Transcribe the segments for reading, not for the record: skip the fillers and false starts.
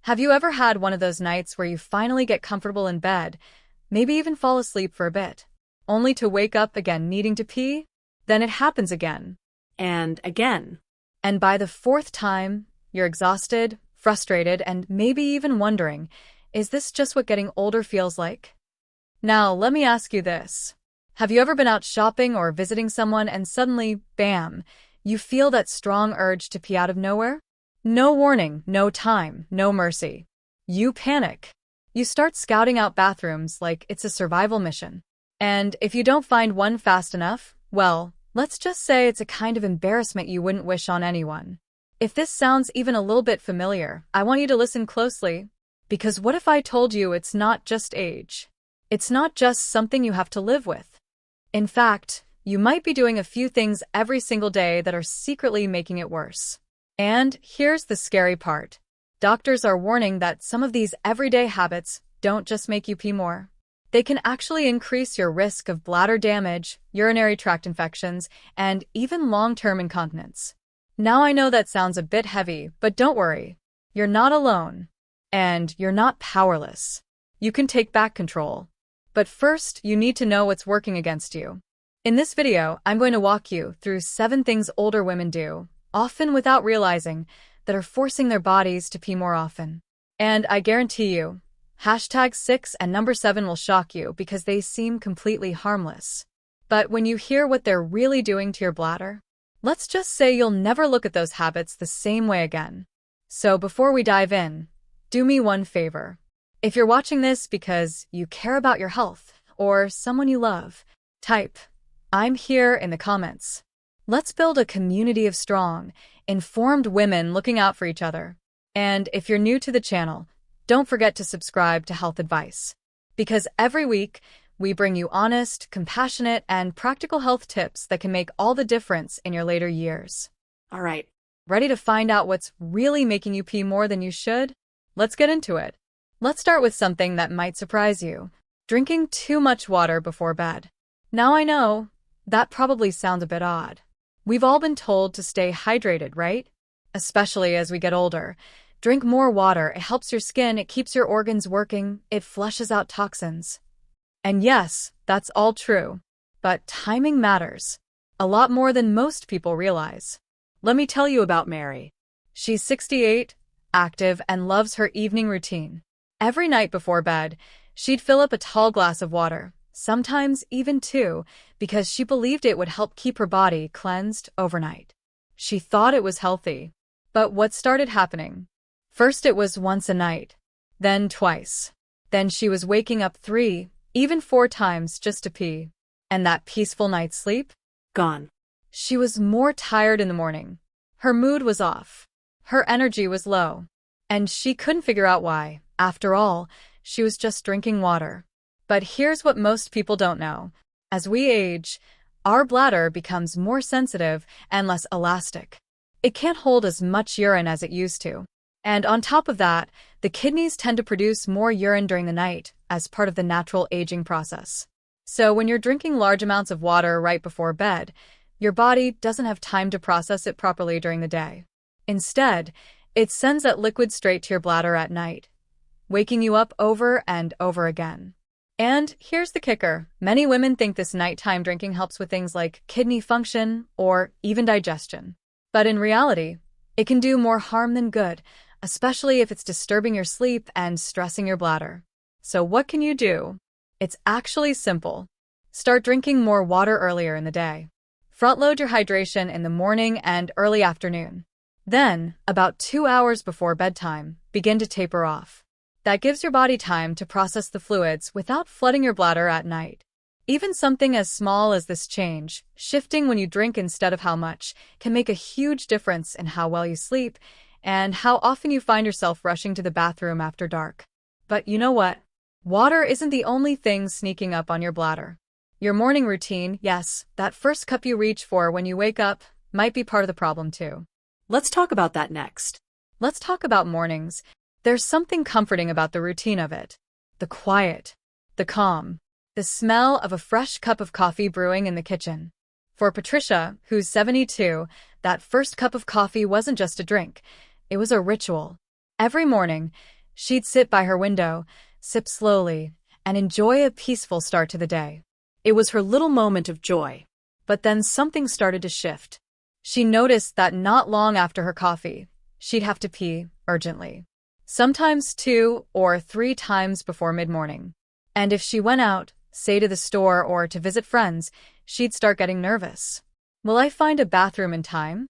Have you ever had one of those nights where you finally get comfortable in bed, maybe even fall asleep for a bit, only to wake up again needing to pee? Then it happens again. And again. And by the fourth time, you're exhausted, frustrated, and maybe even wondering, is this just what getting older feels like? Now, let me ask you this. Have you ever been out shopping or visiting someone and suddenly, bam, you feel that strong urge to pee out of nowhere? No warning, no time, no mercy. You panic. You start scouting out bathrooms like it's a survival mission. And if you don't find one fast enough, well, let's just say it's a kind of embarrassment you wouldn't wish on anyone. If this sounds even a little bit familiar, I want you to listen closely. Because what if I told you it's not just age? It's not just something you have to live with. In fact, you might be doing a few things every single day that are secretly making it worse. And here's the scary part. Doctors are warning that some of these everyday habits don't just make you pee more. They can actually increase your risk of bladder damage, urinary tract infections, and even long-term incontinence. Now I know that sounds a bit heavy, but don't worry. You're not alone. And you're not powerless. You can take back control. But first, you need to know what's working against you. In this video, I'm going to walk you through 7 things older women do, often without realizing, that are forcing their bodies to pee more often. And I guarantee you, hashtag 6 and number 7 will shock you because they seem completely harmless. But when you hear what they're really doing to your bladder, let's just say you'll never look at those habits the same way again. So before we dive in, do me one favor. If you're watching this because you care about your health or someone you love, type, "I'm here" in the comments. Let's build a community of strong, informed women looking out for each other. And if you're new to the channel, don't forget to subscribe to Health Advice. Because every week, we bring you honest, compassionate, and practical health tips that can make all the difference in your later years. All right. Ready to find out what's really making you pee more than you should? Let's get into it. Let's start with something that might surprise you. Drinking too much water before bed. Now I know, that probably sounds a bit odd. We've all been told to stay hydrated, right? Especially as we get older. Drink more water, it helps your skin, it keeps your organs working, it flushes out toxins. And yes, that's all true. But timing matters. A lot more than most people realize. Let me tell you about Mary. She's 68, active, and loves her evening routine. Every night before bed, she'd fill up a tall glass of water, sometimes even 2, because she believed it would help keep her body cleansed overnight. She thought it was healthy. But what started happening? First it was once a night, then twice. Then she was waking up 3, even 4 times just to pee. And that peaceful night's sleep? Gone. She was more tired in the morning. Her mood was off. Her energy was low. And she couldn't figure out why. After all, she was just drinking water. But here's what most people don't know. As we age, our bladder becomes more sensitive and less elastic. It can't hold as much urine as it used to. And on top of that, the kidneys tend to produce more urine during the night as part of the natural aging process. So when you're drinking large amounts of water right before bed, your body doesn't have time to process it properly during the day. Instead, it sends that liquid straight to your bladder at night, waking you up over and over again. And here's the kicker. Many women think this nighttime drinking helps with things like kidney function or even digestion. But in reality, it can do more harm than good, especially if it's disturbing your sleep and stressing your bladder. So what can you do? It's actually simple. Start drinking more water earlier in the day. Front-load your hydration in the morning and early afternoon. Then, about 2 hours before bedtime, begin to taper off. That gives your body time to process the fluids without flooding your bladder at night. Even something as small as this change, shifting when you drink instead of how much, can make a huge difference in how well you sleep and how often you find yourself rushing to the bathroom after dark. But you know what? Water isn't the only thing sneaking up on your bladder. Your morning routine, yes, that first cup you reach for when you wake up, might be part of the problem too. Let's talk about that next. Let's talk about mornings. There's something comforting about the routine of it. The quiet, the calm, the smell of a fresh cup of coffee brewing in the kitchen. For Patricia, who's 72, that first cup of coffee wasn't just a drink. It was a ritual. Every morning, She'd sit by her window, sip slowly, and enjoy a peaceful start to the day. It was her little moment of joy. But then something started to shift. She noticed that not long after her coffee, she'd have to pee urgently. Sometimes 2 or 3 times before mid-morning. And if she went out, say to the store or to visit friends, she'd start getting nervous. Will I find a bathroom in time?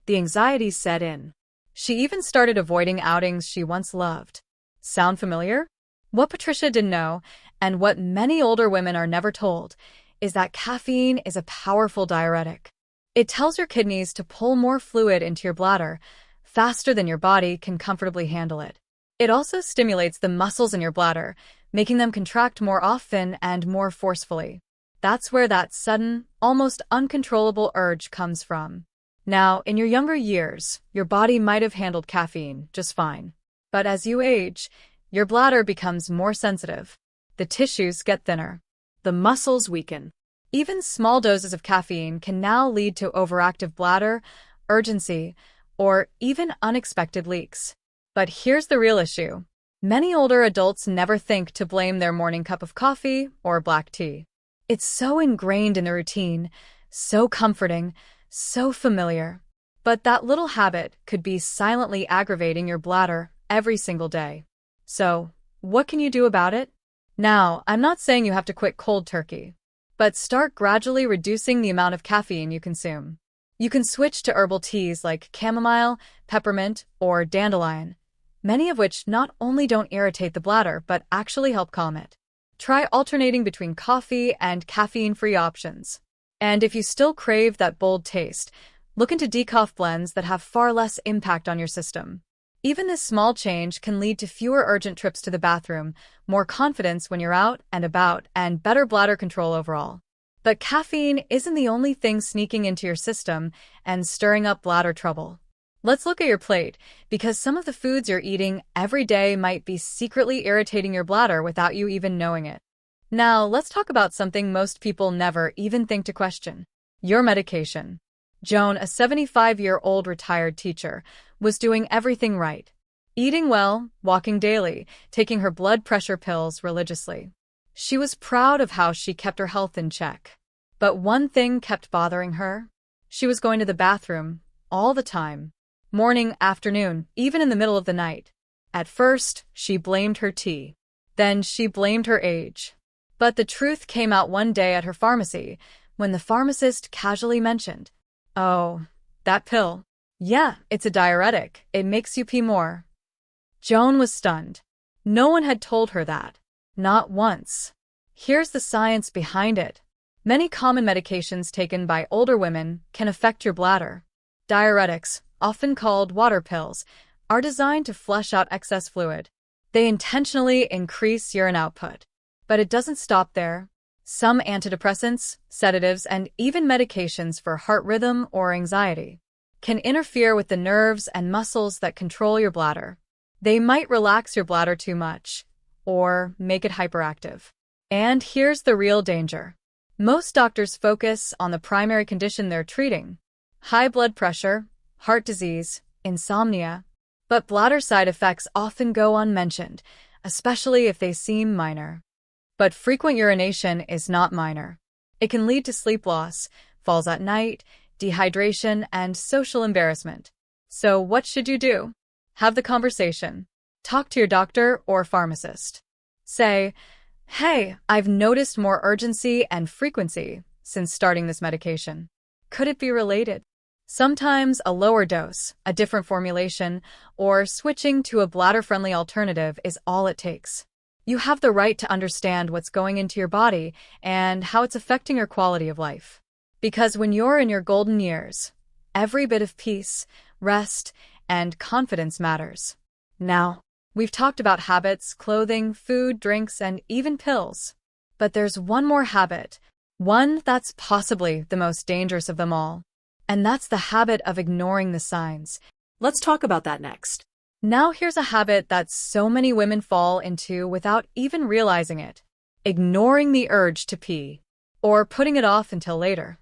The anxiety set in. She even started avoiding outings she once loved. Sound familiar? What Patricia didn't know, and what many older women are never told, is that caffeine is a powerful diuretic. It tells your kidneys to pull more fluid into your bladder faster than your body can comfortably handle it. It also stimulates the muscles in your bladder, making them contract more often and more forcefully. That's where that sudden, almost uncontrollable urge comes from. Now, in your younger years, your body might have handled caffeine just fine. But as you age, your bladder becomes more sensitive. The tissues get thinner. The muscles weaken. Even small doses of caffeine can now lead to overactive bladder, urgency, or even unexpected leaks. But here's the real issue. Many older adults never think to blame their morning cup of coffee or black tea. It's so ingrained in the routine, so comforting, so familiar. But that little habit could be silently aggravating your bladder every single day. So, what can you do about it? Now, I'm not saying you have to quit cold turkey, but start gradually reducing the amount of caffeine you consume. You can switch to herbal teas like chamomile, peppermint, or dandelion, many of which not only don't irritate the bladder but actually help calm it. Try alternating between coffee and caffeine-free options. And if you still crave that bold taste, look into decaf blends that have far less impact on your system. Even this small change can lead to fewer urgent trips to the bathroom, more confidence when you're out and about, and better bladder control overall. But caffeine isn't the only thing sneaking into your system and stirring up bladder trouble. Let's look at your plate, because some of the foods you're eating every day might be secretly irritating your bladder without you even knowing it. Now, let's talk about something most people never even think to question: your medication. Joan, a 75-year-old retired teacher, was doing everything right. Eating well, walking daily, taking her blood pressure pills religiously. She was proud of how she kept her health in check. But one thing kept bothering her. She was going to the bathroom all the time. Morning, afternoon, even in the middle of the night. At first, she blamed her tea. Then she blamed her age. But the truth came out one day at her pharmacy, when the pharmacist casually mentioned, "Oh, that pill. Yeah, it's a diuretic. It makes you pee more." Joan was stunned. No one had told her that. Not once. Here's the science behind it. Many common medications taken by older women can affect your bladder. Diuretics, often called water pills, are designed to flush out excess fluid. They intentionally increase urine output. But it doesn't stop there. Some antidepressants, sedatives, and even medications for heart rhythm or anxiety can interfere with the nerves and muscles that control your bladder. They might relax your bladder too much, or make it hyperactive. And here's the real danger. Most doctors focus on the primary condition they're treating: high blood pressure, heart disease, insomnia. But bladder side effects often go unmentioned, especially if they seem minor. But frequent urination is not minor. It can lead to sleep loss, falls at night, dehydration, and social embarrassment. So what should you do? Have the conversation. Talk to your doctor or pharmacist. Say, "Hey, I've noticed more urgency and frequency since starting this medication. Could it be related?" Sometimes a lower dose, a different formulation, or switching to a bladder-friendly alternative is all it takes. You have the right to understand what's going into your body and how it's affecting your quality of life. Because when you're in your golden years, every bit of peace, rest, and confidence matters. Now, we've talked about habits, clothing, food, drinks, and even pills. But there's one more habit, one that's possibly the most dangerous of them all. And that's the habit of ignoring the signs. Let's talk about that next. Now here's a habit that so many women fall into without even realizing it: ignoring the urge to pee, or putting it off until later.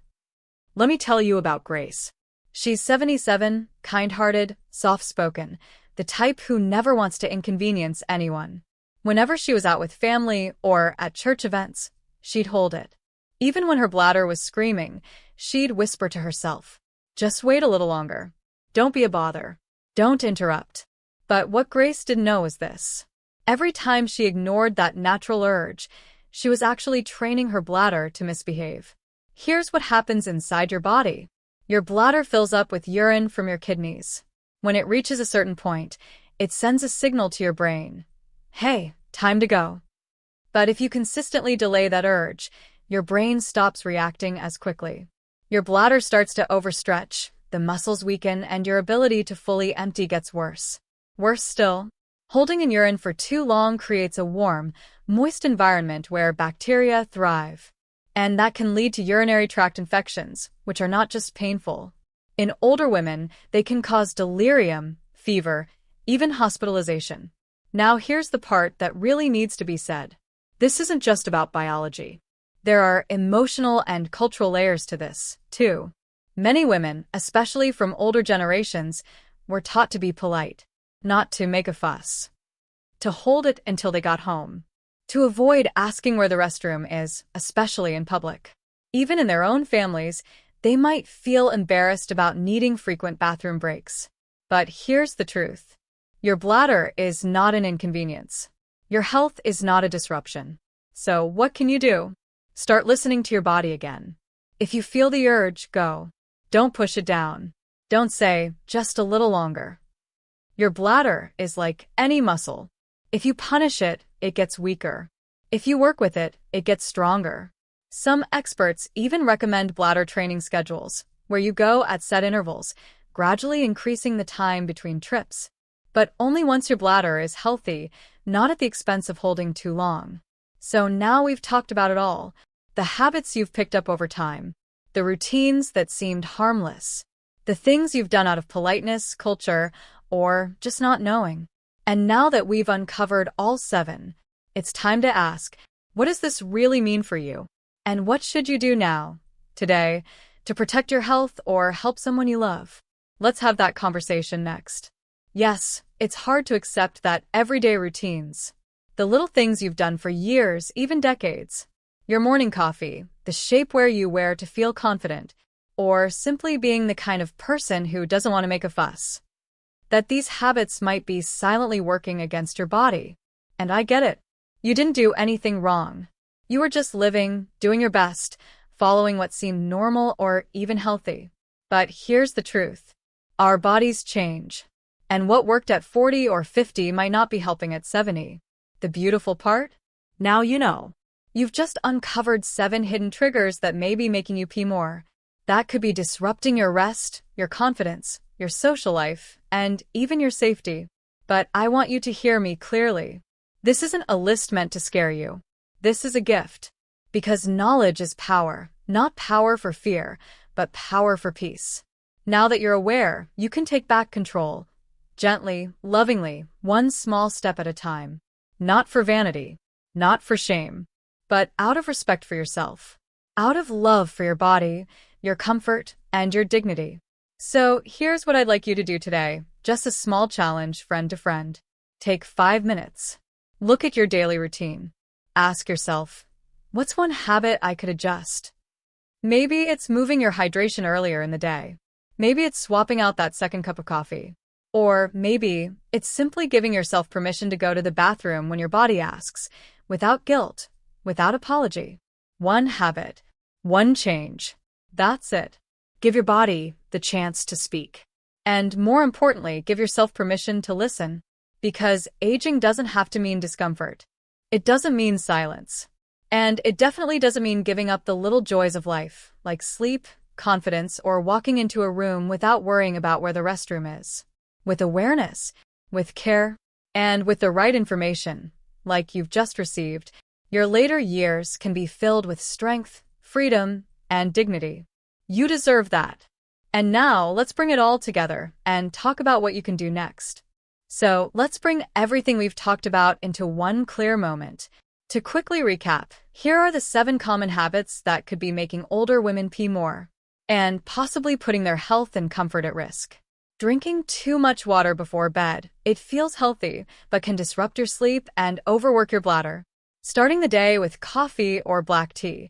Let me tell you about Grace. She's 77, kind-hearted, soft-spoken, the type who never wants to inconvenience anyone. Whenever she was out with family or at church events, she'd hold it. Even when her bladder was screaming, she'd whisper to herself, "Just wait a little longer. Don't be a bother. Don't interrupt." But what Grace didn't know was this. Every time she ignored that natural urge, she was actually training her bladder to misbehave. Here's what happens inside your body. Your bladder fills up with urine from your kidneys. When it reaches a certain point, it sends a signal to your brain. Hey, time to go. But if you consistently delay that urge, your brain stops reacting as quickly. Your bladder starts to overstretch, the muscles weaken, and your ability to fully empty gets worse. Worse still, holding in urine for too long creates a warm, moist environment where bacteria thrive. And that can lead to urinary tract infections, which are not just painful. In older women, they can cause delirium, fever, even hospitalization. Now here's the part that really needs to be said. This isn't just about biology. There are emotional and cultural layers to this, too. Many women, especially from older generations, were taught to be polite, not to make a fuss, to hold it until they got home, to avoid asking where the restroom is, especially in public. Even in their own families, they might feel embarrassed about needing frequent bathroom breaks. But here's the truth. Your bladder is not an inconvenience. Your health is not a disruption. So what can you do? Start listening to your body again. If you feel the urge, go. Don't push it down. Don't say, "Just a little longer." Your bladder is like any muscle. If you punish it, it gets weaker. If you work with it, it gets stronger. Some experts even recommend bladder training schedules, where you go at set intervals, gradually increasing the time between trips. But only once your bladder is healthy, not at the expense of holding too long. So now we've talked about it all. The habits you've picked up over time. The routines that seemed harmless. The things you've done out of politeness, culture, or just not knowing. And now that we've uncovered all 7, it's time to ask, what does this really mean for you? And what should you do now, today, to protect your health or help someone you love? Let's have that conversation next. Yes, it's hard to accept that everyday routines, the little things you've done for years, even decades, your morning coffee, the shapewear you wear to feel confident, or simply being the kind of person who doesn't want to make a fuss, that these habits might be silently working against your body. And I get it. You didn't do anything wrong. You were just living, doing your best, following what seemed normal or even healthy. But here's the truth. Our bodies change. And what worked at 40 or 50 might not be helping at 70. The beautiful part? Now you know. You've just uncovered 7 hidden triggers that may be making you pee more. That could be disrupting your rest, your confidence, your social life, and even your safety. But I want you to hear me clearly. This isn't a list meant to scare you. This is a gift. Because knowledge is power, not power for fear, but power for peace. Now that you're aware, you can take back control. Gently, lovingly, one small step at a time. Not for vanity, not for shame, but out of respect for yourself. Out of love for your body, your comfort, and your dignity. So here's what I'd like you to do today. Just a small challenge, friend to friend. Take 5 minutes. Look at your daily routine. Ask yourself, what's one habit I could adjust? Maybe it's moving your hydration earlier in the day. Maybe it's swapping out that second cup of coffee. Or maybe it's simply giving yourself permission to go to the bathroom when your body asks, without guilt, without apology. One habit, one change. That's it. Give your body the chance to speak. And more importantly, give yourself permission to listen. Because aging doesn't have to mean discomfort. It doesn't mean silence. And it definitely doesn't mean giving up the little joys of life, like sleep, confidence, or walking into a room without worrying about where the restroom is. With awareness, with care, and with the right information, like you've just received, your later years can be filled with strength, freedom, and dignity. You deserve that. And now let's bring it all together and talk about what you can do next. So let's bring everything we've talked about into one clear moment. To quickly recap, here are the 7 common habits that could be making older women pee more, and possibly putting their health and comfort at risk. Drinking too much water before bed. It feels healthy, but can disrupt your sleep and overwork your bladder. Starting the day with coffee or black tea.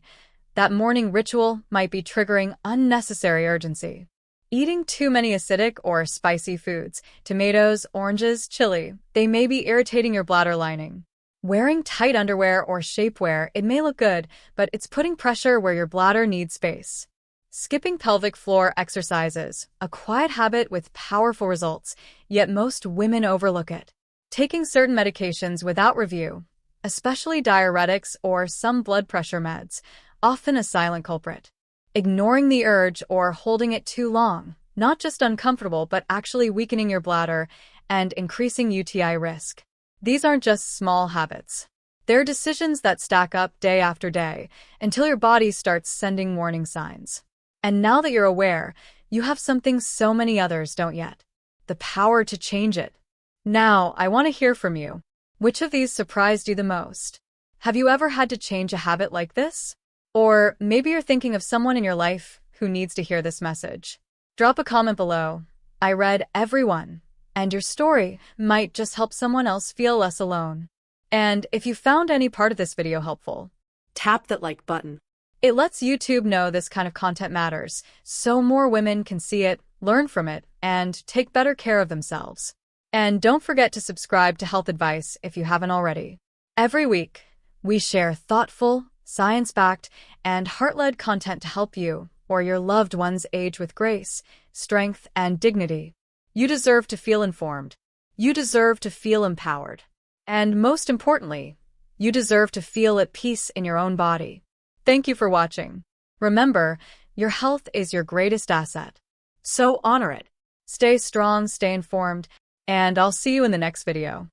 That morning ritual might be triggering unnecessary urgency. Eating too many acidic or spicy foods, tomatoes, oranges, chili, they may be irritating your bladder lining. Wearing tight underwear or shapewear, it may look good, but it's putting pressure where your bladder needs space. Skipping pelvic floor exercises, a quiet habit with powerful results, yet most women overlook it. Taking certain medications without review, especially diuretics or some blood pressure meds, often a silent culprit. Ignoring the urge or holding it too long, not just uncomfortable but actually weakening your bladder and increasing UTI risk. These aren't just small habits. They're decisions that stack up day after day until your body starts sending warning signs. And now that you're aware, you have something so many others don't yet. The power to change it. Now, I want to hear from you. Which of these surprised you the most? Have you ever had to change a habit like this? Or maybe you're thinking of someone in your life who needs to hear this message. Drop a comment below. I read every one, and your story might just help someone else feel less alone. And if you found any part of this video helpful, Tap that like button. it lets YouTube know this kind of content matters, so more women can see it, learn from it, and take better care of themselves. And don't forget to subscribe to Health Advice if you haven't already. Every week, we share thoughtful, science-backed, and heart-led content to help you or your loved ones age with grace, strength, and dignity. You deserve to feel informed. You deserve to feel empowered. And most importantly, you deserve to feel at peace in your own body. Thank you for watching. Remember, your health is your greatest asset. So honor it. Stay strong, stay informed, and I'll see you in the next video.